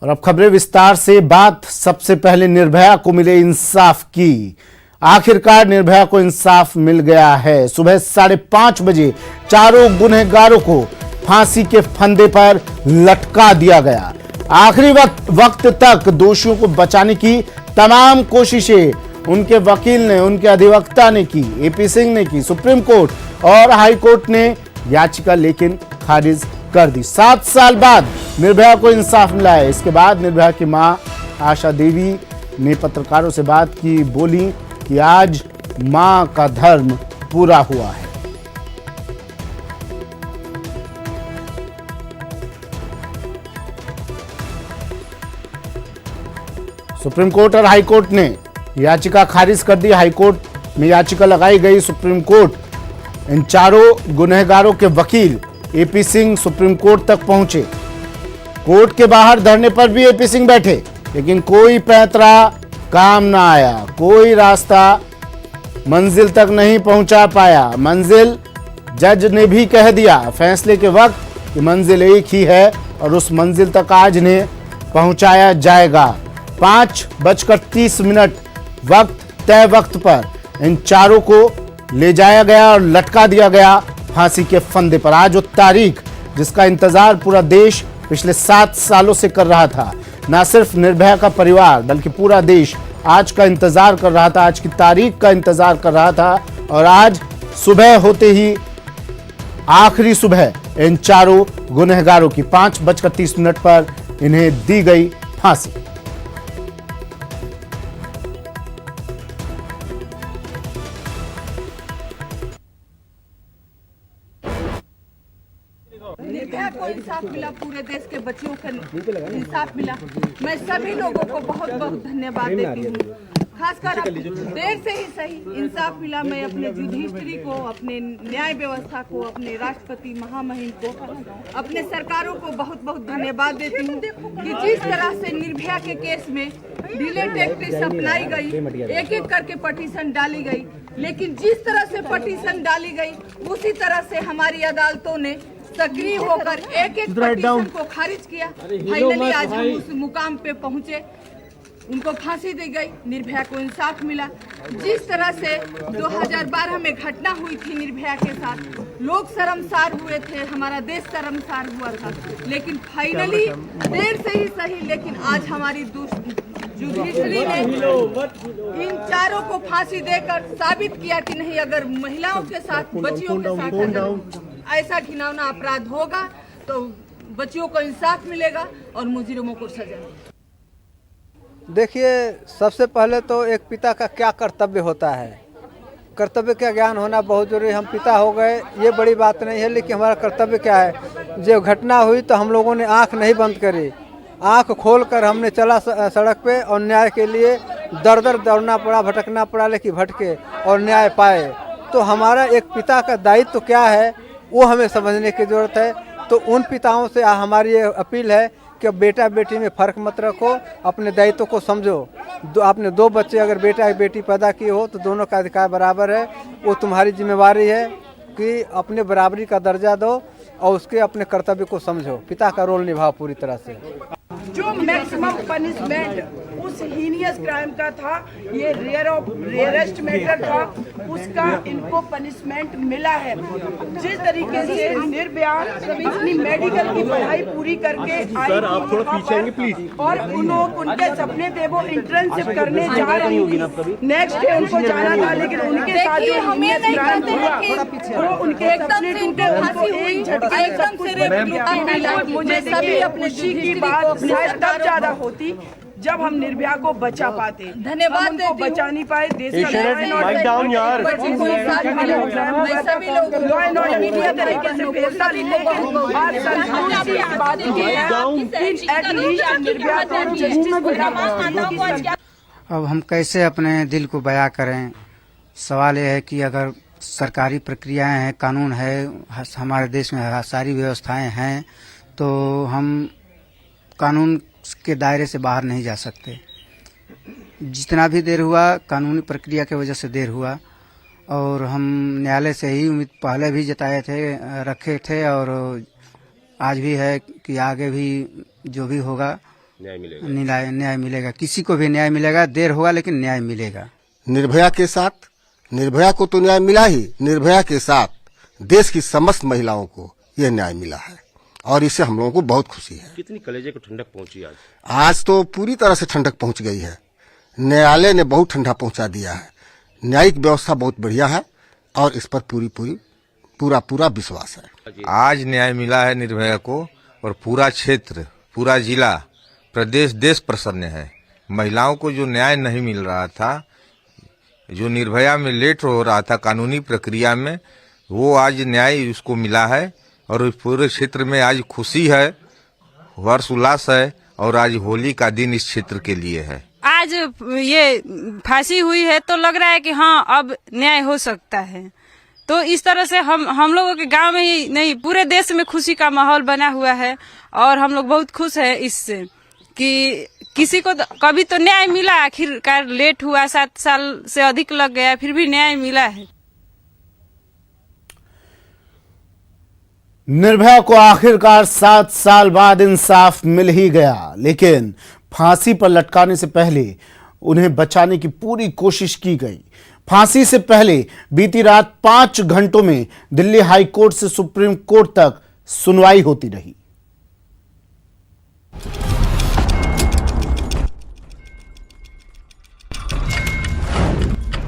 और अब खबरें विस्तार से। बात सबसे पहले निर्भया को मिले इंसाफ की। आखिरकार निर्भया को इंसाफ मिल गया है। सुबह 5:30 बजे चारों गुनहगारों को फांसी के फंदे पर लटका दिया गया। आखिरी वक्त तक दोषियों को बचाने की तमाम कोशिशें उनके वकील ने, उनके अधिवक्ता ने की, एपी सिंह ने की। सुप्रीम कोर्ट और हाई कोर्ट ने याचिका लेकिन खारिज कर दी। 7 साल बाद निर्भया को इंसाफ मिला है। इसके बाद निर्भया की मां आशा देवी ने पत्रकारों से बात की, बोली कि आज मां का धर्म पूरा हुआ है। सुप्रीम कोर्ट और हाई कोर्ट ने याचिका खारिज कर दी। हाई कोर्ट में याचिका लगाई गई। सुप्रीम कोर्ट इन चारों गुनहगारों के वकील एपी सिंह सुप्रीम कोर्ट तक पहुंचे। कोर्ट के बाहर धरने पर भी एपी सिंह बैठे, लेकिन कोई पैंतरा काम ना आया। कोई रास्ता मंजिल तक नहीं पहुंचा पाया। मंजिल जज ने भी कह दिया फैसले के वक्त कि मंजिल एक ही है और उस मंजिल तक आज इन्हें पहुंचाया जाएगा। 5:30 वक्त तय वक्त पर इन चारों को ले जाया गया और लटका दिया गया फांसी के फंदे पर। आज वो तारीख जिसका इंतजार पूरा देश पिछले 7 सालों से कर रहा था। न सिर्फ निर्भया का परिवार बल्कि पूरा देश आज का इंतजार कर रहा था, आज की तारीख का इंतजार कर रहा था। और आज सुबह होते ही आखिरी सुबह इन चारों गुनहगारों की 5:30 पर इन्हें दी गई फांसी। निर्भया को इंसाफ मिला, पूरे देश के बच्चियों को इंसाफ मिला। मैं सभी लोगों को बहुत बहुत धन्यवाद देती हूँ। खासकर देर से ही सही इंसाफ मिला। मैं अपने जुडिशरी को, अपने न्याय व्यवस्था को, अपने राष्ट्रपति महामहिम को, अपने सरकारों को बहुत बहुत धन्यवाद देती हूँ कि जिस तरह से निर्भया के केस में डिले टैक्टिक्स अपनाई गई, एक एक करके पटिशन डाली गई, लेकिन जिस तरह से पटिशन डाली गई उसी तरह से हमारी अदालतों ने सक्रिय होकर एक एक पटिशन को खारिज किया। फाइनली आज हम उस मुकाम पे पहुंचे, उनको फांसी दी गई, निर्भया को इंसाफ मिला। जिस तरह से 2012 में घटना हुई थी निर्भया के साथ, लोग शर्मसार हुए थे, हमारा देश शर्मसार हुआ था, लेकिन फाइनली देर से ही सही, लेकिन आज हमारी जुडिशरी ने इन चारों को फांसी देकर साबित किया कि नहीं, अगर महिलाओं के साथ, बच्चियों के साथ अगर ऐसा घिनौना अपराध होगा तो बच्चियों को इंसाफ मिलेगा और मुजरिमों को सजा मिलेगी। देखिए, सबसे पहले तो एक पिता का क्या कर्तव्य होता है, कर्तव्य का ज्ञान होना बहुत जरूरी। हम पिता हो गए ये बड़ी बात नहीं है, लेकिन हमारा कर्तव्य क्या है। जब घटना हुई तो हम लोगों ने आंख नहीं बंद करी, आंख खोलकर हमने चला सड़क पे और न्याय के लिए दर दर दौड़ना पड़ा, भटकना पड़ा, लेकिन भटके और न्याय पाए। तो हमारा एक पिता का दायित्व तो क्या है वो हमें समझने की ज़रूरत है। तो उन पिताओं से हमारी ये अपील है कि बेटा बेटी में फ़र्क मत रखो, अपने दायित्व को समझो। आपने 2 बच्चे अगर बेटा या बेटी पैदा किए हो तो दोनों का अधिकार बराबर है। वो तुम्हारी जिम्मेवारी है कि अपने बराबरी का दर्जा दो और उसके अपने कर्तव्य को समझो, पिता का रोल निभाओ पूरी तरह से। जो मैक्सिमम पनिशमेंट उस हीनियस क्राइम का था, ये रेयरेस्ट मैटर था, उसका इनको पनिशमेंट मिला है। जिस तरीके से निर्भया अपनी मेडिकल की पढ़ाई पूरी करके आई और उनके सपने थे वो इंटर्नशिप करने जा रही थी, नेक्स्ट डे उनको जाना था, लेकिन उनके साथ जो हीनियस क्राइम हुआ वो उनके सपने टूटे, उनको एक झटके सब कुछ मिला। मुझे सभी अपने खुशी की बात तब ज्यादा होती जब हम निर्भया को बचा पाते। धन्यवाद देती हूँ, बचा नहीं पाए, देश का मीडिया तरीके से फैसला, लेकिन आज सरकार ने इस बात की है कि एटलीस्ट निर्भया को जस्टिस। अब हम कैसे अपने दिल को बयां करें। सवाल यह है कि अगर सरकारी प्रक्रियाएं हैं, कानून है, हमारे देश में सारी व्यवस्थाएं हैं, तो हम कानून के दायरे से बाहर नहीं जा सकते। जितना भी देर हुआ कानूनी प्रक्रिया की वजह से देर हुआ, और हम न्यायालय से ही उम्मीद पहले भी जताए थे, रखे थे, और आज भी है कि आगे भी जो भी होगा न्याय मिलेगा, किसी को भी न्याय मिलेगा, देर होगा लेकिन न्याय मिलेगा। निर्भया के साथ, निर्भया को तो न्याय मिला ही, निर्भया के साथ देश की समस्त महिलाओं को यह न्याय मिला है और इससे हम लोगों को बहुत खुशी है। कितनी कलेजे को ठंडक पहुंची आज? आज तो पूरी तरह से ठंडक पहुंच गई है। न्यायालय ने बहुत ठंडा पहुंचा दिया है। न्यायिक व्यवस्था बहुत बढ़िया है और इस पर पूरा विश्वास है। आज न्याय मिला है निर्भया को और पूरा क्षेत्र, पूरा जिला, प्रदेश, देश प्रसन्न है। महिलाओं को जो न्याय नहीं मिल रहा था, जो निर्भया में लेट हो रहा था कानूनी प्रक्रिया में, वो आज न्याय उसको मिला है और पूरे क्षेत्र में आज खुशी है, हर्ष उल्लास है और आज होली का दिन इस क्षेत्र के लिए है। आज ये फांसी हुई है तो लग रहा है कि हाँ अब न्याय हो सकता है। तो इस तरह से हम लोगों के गांव में ही नहीं, पूरे देश में खुशी का माहौल बना हुआ है और हम लोग बहुत खुश है इससे कि किसी को कभी तो न्याय मिला। आखिरकार लेट हुआ, 7 साल से अधिक लग गया, फिर भी न्याय मिला है। निर्भया को आखिरकार 7 साल बाद इंसाफ मिल ही गया, लेकिन फांसी पर लटकाने से पहले उन्हें बचाने की पूरी कोशिश की गई। फांसी से पहले बीती रात 5 घंटों में दिल्ली हाई कोर्ट से सुप्रीम कोर्ट तक सुनवाई होती रही।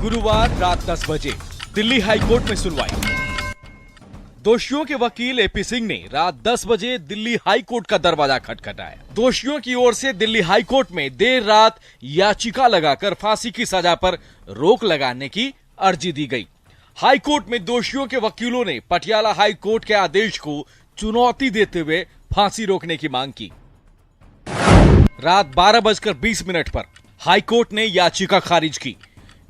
गुरुवार रात 10 बजे दिल्ली हाई कोर्ट में सुनवाई। दोषियों के वकील एपी सिंह ने रात 10 बजे दिल्ली हाई कोर्ट का दरवाजा खटखटाया। दोषियों की ओर से दिल्ली हाई कोर्ट में देर रात याचिका लगाकर फांसी की सजा पर रोक लगाने की अर्जी दी गई। हाई कोर्ट में दोषियों के वकीलों ने पटियाला हाई कोर्ट के आदेश को चुनौती देते हुए फांसी रोकने की मांग की। रात 12:20 पर हाई कोर्ट ने याचिका खारिज की।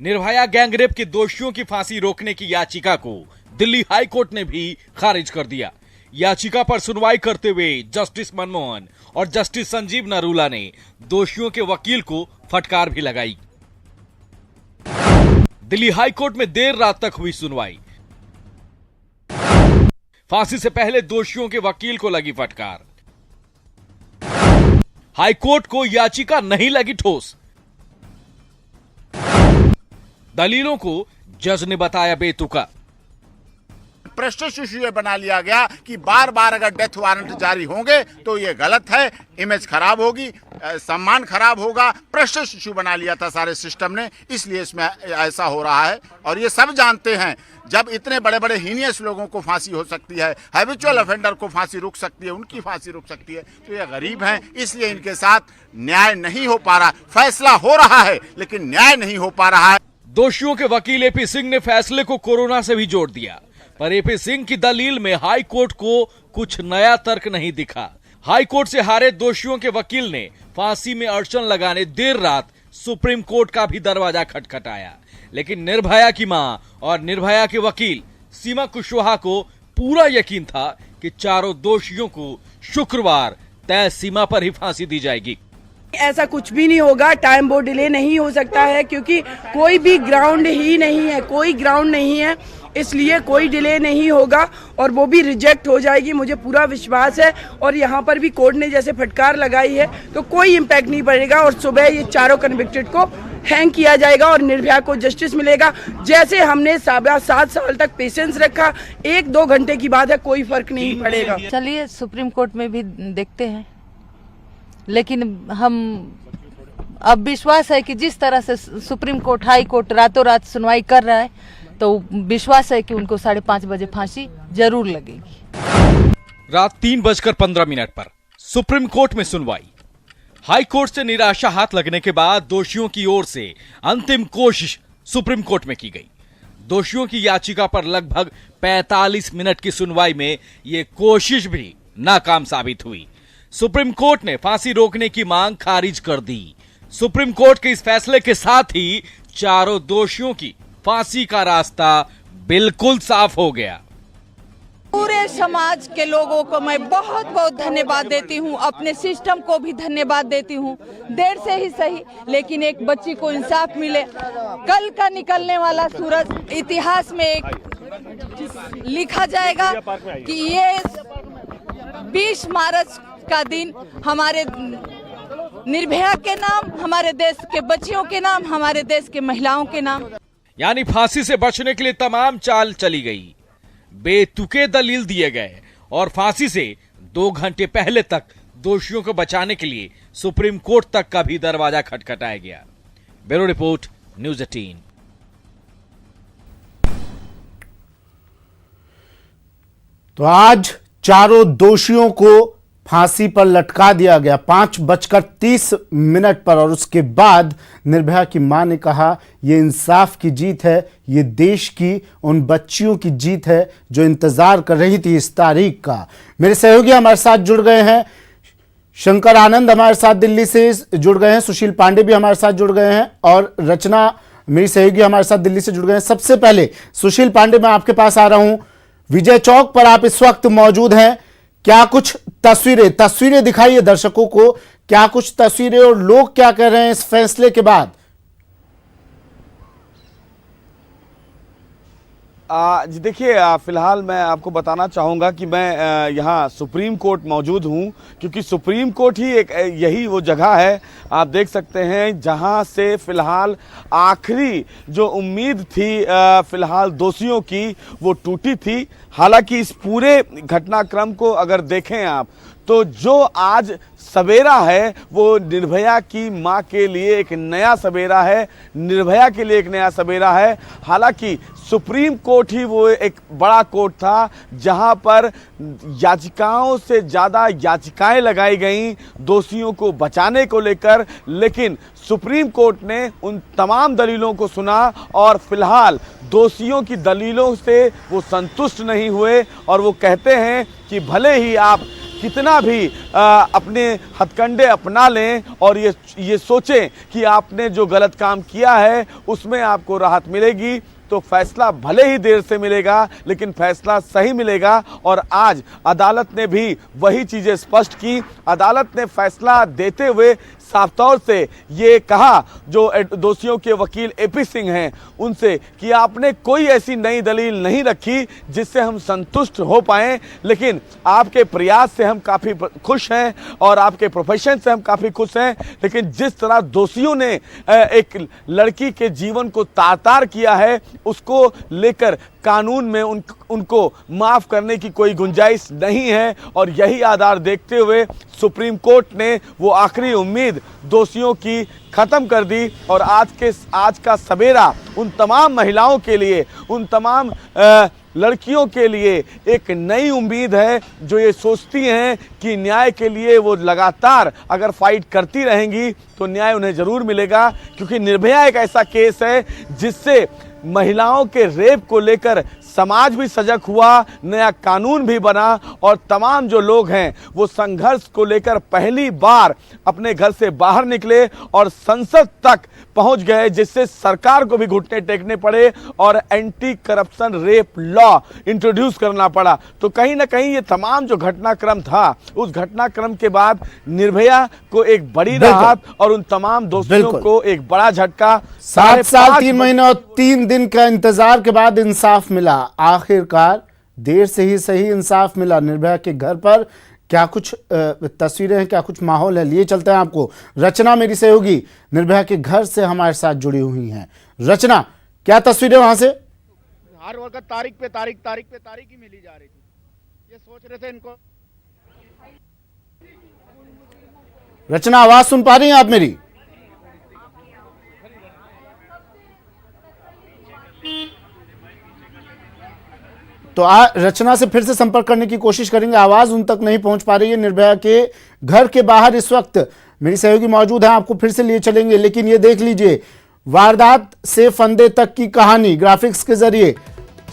निर्भया गैंगरेप के दोषियों की फांसी रोकने की याचिका को दिल्ली हाई कोर्ट ने भी खारिज कर दिया। याचिका पर सुनवाई करते हुए जस्टिस मनमोहन और जस्टिस संजीव नरूला ने दोषियों के वकील को फटकार भी लगाई। दिल्ली हाई कोर्ट में देर रात तक हुई सुनवाई। फांसी से पहले दोषियों के वकील को लगी फटकार। हाई कोर्ट को याचिका नहीं लगी ठोस। दलीलों को जज ने बताया बेतुका। प्रेस्टिज इशू ये बना लिया गया कि बार बार अगर डेथ वारंट जारी होंगे तो ये गलत है, इमेज खराब होगी, सम्मान खराब होगा। प्रेस्टिज इशू बना लिया था सारे सिस्टम ने, इसलिए इसमें ऐसा हो रहा है। और ये सब जानते हैं जब इतने बड़े बड़े हीनियस लोगों को फांसी हो सकती है, हैबिचुअल ऑफेंडर को फांसी रुक सकती है, उनकी फांसी रुक सकती है, तो ये गरीब हैं, इसलिए इनके साथ न्याय नहीं हो पा रहा। फैसला हो रहा है लेकिन न्याय नहीं हो पा रहा है। दोषियों के वकील एपी सिंह ने फैसले को कोरोना से भी जोड़ दिया, पर एपी सिंह की दलील में हाई कोर्ट को कुछ नया तर्क नहीं दिखा। हाई कोर्ट से हारे दोषियों के वकील ने फांसी में अड़चन लगाने देर रात सुप्रीम कोर्ट का भी दरवाजा खटखटाया, लेकिन निर्भया की मां और निर्भया के वकील सीमा कुशवाहा को पूरा यकीन था कि चारों दोषियों को शुक्रवार तय सीमा पर ही फांसी दी जाएगी। ऐसा कुछ भी नहीं होगा, टाइम बहुत डिले नहीं हो सकता है क्योंकि कोई भी ग्राउंड ही नहीं है, कोई ग्राउंड नहीं है, इसलिए कोई डिले नहीं होगा और वो भी रिजेक्ट हो जाएगी, मुझे पूरा विश्वास है। और यहाँ पर भी कोर्ट ने जैसे फटकार लगाई है तो कोई इम्पैक्ट नहीं पड़ेगा और सुबह ये चारों कन्विक्टेड को हैंग किया जाएगा और निर्भया को जस्टिस मिलेगा। जैसे हमने 7 साल तक पेशेंस रखा, 1-2 घंटे की बात है, कोई फर्क नहीं पड़ेगा। चलिए सुप्रीम कोर्ट में भी देखते हैं, लेकिन हम अब विश्वास है कि जिस तरह से सुप्रीम कोर्ट, हाई कोर्ट रातों रात सुनवाई कर रहा है तो विश्वास है कि उनको 5:30 बजे फांसी जरूर लगेगी। रात 3:15 पर सुप्रीम कोर्ट में सुनवाई। हाई कोर्ट से निराशा हाथ लगने के बाद दोषियों की ओर से अंतिम कोशिश सुप्रीम कोर्ट में की गई। दोषियों की याचिका पर लगभग 45 मिनट की सुनवाई में ये कोशिश भी नाकाम साबित हुई। सुप्रीम कोर्ट ने फांसी रोकने की मांग खारिज कर दी। सुप्रीम कोर्ट के इस फैसले के साथ ही चारों दोषियों की फांसी का रास्ता बिल्कुल साफ हो गया। पूरे समाज के लोगों को मैं बहुत बहुत धन्यवाद देती हूँ, अपने सिस्टम को भी धन्यवाद देती हूँ। देर से ही सही लेकिन एक बच्ची को इंसाफ मिले। कल का निकलने वाला सूरज इतिहास में एक लिखा जाएगा कि ये 20 मार्च का दिन हमारे निर्भया के नाम, हमारे देश के बच्चियों के नाम, हमारे देश के महिलाओं के नाम। यानी फांसी से बचने के लिए तमाम चाल चली गई, बेतुके दलील दिए गए और फांसी से 2 घंटे पहले तक दोषियों को बचाने के लिए सुप्रीम कोर्ट तक का भी दरवाजा खटखटाया गया। Bureau report, news 18। तो आज चारों दोषियों को फांसी पर लटका दिया गया 5:30 पर, और उसके बाद निर्भया की मां ने कहा यह इंसाफ की जीत है, ये देश की उन बच्चियों की जीत है जो इंतजार कर रही थी इस तारीख का। मेरे सहयोगी हमारे साथ जुड़ गए हैं, शंकर आनंद हमारे साथ दिल्ली से जुड़ गए हैं, सुशील पांडे भी हमारे साथ जुड़ गए हैं और रचना मेरी सहयोगी हमारे साथ दिल्ली से जुड़ गए हैं। सबसे पहले सुशील पांडे, मैं आपके पास आ रहा हूं। विजय चौक पर आप इस वक्त मौजूद हैं, क्या कुछ तस्वीरें दिखाइए दर्शकों को, क्या कुछ तस्वीरें और लोग क्या कह रहे हैं इस फैसले के बाद? जी देखिए, फिलहाल मैं आपको बताना चाहूँगा कि मैं यहाँ सुप्रीम कोर्ट मौजूद हूँ, क्योंकि सुप्रीम कोर्ट ही यही वो जगह है, आप देख सकते हैं, जहाँ से फिलहाल आखिरी जो उम्मीद थी फिलहाल दोषियों की वो टूटी थी। हालांकि इस पूरे घटनाक्रम को अगर देखें आप, तो जो आज सवेरा है वो निर्भया की मां के लिए एक नया सवेरा है, निर्भया के लिए एक नया सवेरा है। हालांकि सुप्रीम कोर्ट ही वो एक बड़ा कोर्ट था जहां पर याचिकाओं से ज़्यादा याचिकाएं लगाई गईं दोषियों को बचाने को लेकर, लेकिन सुप्रीम कोर्ट ने उन तमाम दलीलों को सुना और फिलहाल दोषियों की दलीलों से वो संतुष्ट नहीं हुए और वो कहते हैं कि भले ही आप कितना भी अपने हथकंडे अपना लें और ये सोचें कि आपने जो गलत काम किया है उसमें आपको राहत मिलेगी, तो फैसला भले ही देर से मिलेगा लेकिन फैसला सही मिलेगा। और आज अदालत ने भी वही चीज़ें स्पष्ट की। अदालत ने फैसला देते हुए साफ तौर से ये कहा, जो दोषियों के वकील एपी सिंह हैं उनसे, कि आपने कोई ऐसी नई दलील नहीं रखी जिससे हम संतुष्ट हो पाएं, लेकिन आपके प्रयास से हम काफ़ी खुश हैं और आपके प्रोफेशन से हम काफ़ी खुश हैं। लेकिन जिस तरह दोषियों ने एक लड़की के जीवन को तार-तार किया है, उसको लेकर कानून में उनको माफ़ करने की कोई गुंजाइश नहीं है। और यही आधार देखते हुए सुप्रीम कोर्ट ने वो आखिरी उम्मीद दोषियों की ख़त्म कर दी और आज का सवेरा उन तमाम महिलाओं के लिए, उन तमाम लड़कियों के लिए एक नई उम्मीद है जो ये सोचती हैं कि न्याय के लिए वो लगातार अगर फाइट करती रहेंगी तो न्याय उन्हें ज़रूर मिलेगा। क्योंकि निर्भया एक ऐसा केस है जिससे महिलाओं के रेप को लेकर समाज भी सजग हुआ, नया कानून भी बना और तमाम जो लोग हैं वो संघर्ष को लेकर पहली बार अपने घर से बाहर निकले और संसद तक पहुंच गए, जिससे सरकार को भी घुटने टेकने पड़े और anti corruption rape law introduce करना पड़ा। तो कहीं ना कहीं ये तमाम जो घटनाक्रम था, उस घटनाक्रम के बाद निर्भया को एक बड़ी राहत और उन तमाम दोषियों को एक बड़ा झटका। 7 साल 3 महीने और 3 दिन का इंतजार के बाद इंसाफ मिला। आखिरकार देर से ही सही इंसाफ मिला। निर्भया के घर पर क्या कुछ तस्वीरें हैं, क्या कुछ माहौल है, लिए चलते हैं आपको। रचना मेरी सहयोगी निर्भया के घर से हमारे साथ जुड़ी हुई हैं। रचना, क्या तस्वीरें वहां से? हर वक्त तारीख पे तारीख ही मिली जा रही थी। ये सोच रहे थे इनको। रचना, आवाज सुन पा रही हैं आप मेरी? तो रचना से फिर से संपर्क करने की कोशिश करेंगे, आवाज उन तक नहीं पहुंच पा रही है। निर्भया के घर के बाहर इस वक्त मेरी सहयोगी मौजूद है, आपको फिर से लिए चलेंगे। लेकिन ये देख लीजिए, वारदात से फंदे तक की कहानी ग्राफिक्स के जरिए।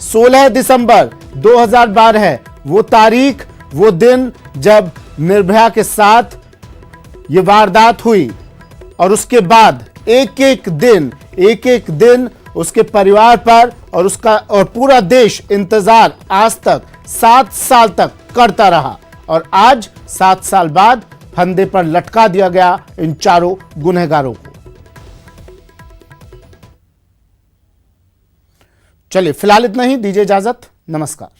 16 दिसंबर 2012 है वो तारीख, वो दिन जब निर्भया के साथ ये वारदात हुई और उसके बाद एक एक दिन उसके परिवार पर और पूरा देश इंतजार आज तक 7 साल तक करता रहा। और आज 7 साल बाद फंदे पर लटका दिया गया इन चारों गुनहगारों को। चलिए फिलहाल इतना ही, दीजिए इजाजत, नमस्कार।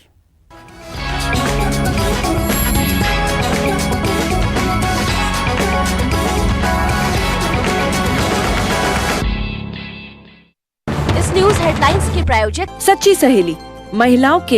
हेडलाइंस के प्रायोजक सच्ची सहेली, महिलाओं के